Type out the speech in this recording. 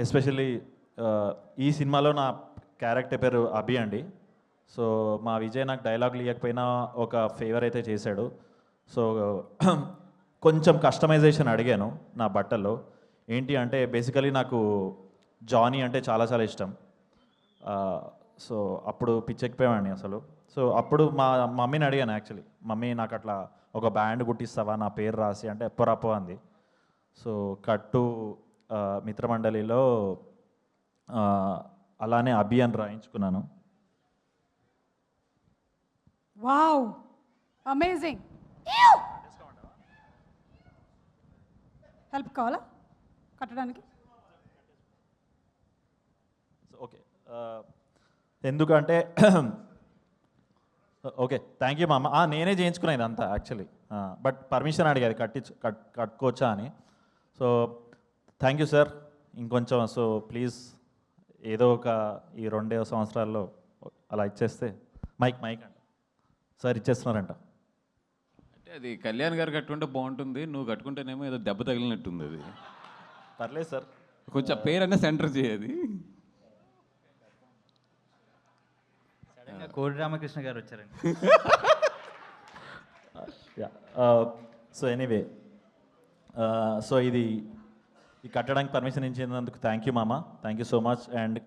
Especially ఈ సినిమాలో నా క్యారెక్టర్ పేరు అభి అండి. సో మా విజయ్ నాకు డైలాగులు ఇవ్వకపోయినా ఒక ఫేవర్ అయితే చేశాడు. సో కొంచెం కస్టమైజేషన్ అడిగాను నా బట్టల్లో. ఏంటి అంటే బేసికలీ నాకు జానీ అంటే చాలా చాలా ఇష్టం. సో అప్పుడు పిచ్చెక్కిపోయామండి అసలు. సో అప్పుడు మా మమ్మీని అడిగాను యాక్చువల్లీ, మమ్మీ నాకు అట్లా ఒక బ్యాండ్ కుట్టిస్తావా నా పేరు రాసి అంటే ఎప్పరప్పో అంది. సో కట్టు మిత్రమండలిలో అలానే అభి అని రాయించుకున్నాను. Wow, amazing. హెల్ప్ కావాలా కట్టడానికి? ఓకే, ఎందుకంటే ఓకే థ్యాంక్ యూ మా అమ్మ. నేనే చేయించుకున్నాను ఇదంతా యాక్చువల్లీ, బట్ పర్మిషన్ అడిగేది కట్టుకోవచ్చా అని. So thank you sir. ఇంకొంచెం సో ప్లీజ్ ఏదో ఒక ఈ 2 సంవత్సరాల్లో అలా ఇచ్చేస్తే. మైక్ అంట సార్ ఇచ్చేస్తున్నారంట. అంటే అది కళ్యాణ్ గారు కట్టుకుంటే బాగుంటుంది, నువ్వు కట్టుకుంటేనేమో ఏదో దెబ్బ తగిలినట్టుంది. అది పర్లేదు సార్, కొంచెం పేరన్నా సెంటర్ చేయది. కోడి రామకృష్ణ గారు వచ్చారండి. సో ఎనీవే, సో ఇది కట్టడానికి పర్మిషన్ ఇచ్చినందుకు థ్యాంక్ యూ మామ, thank you so much. And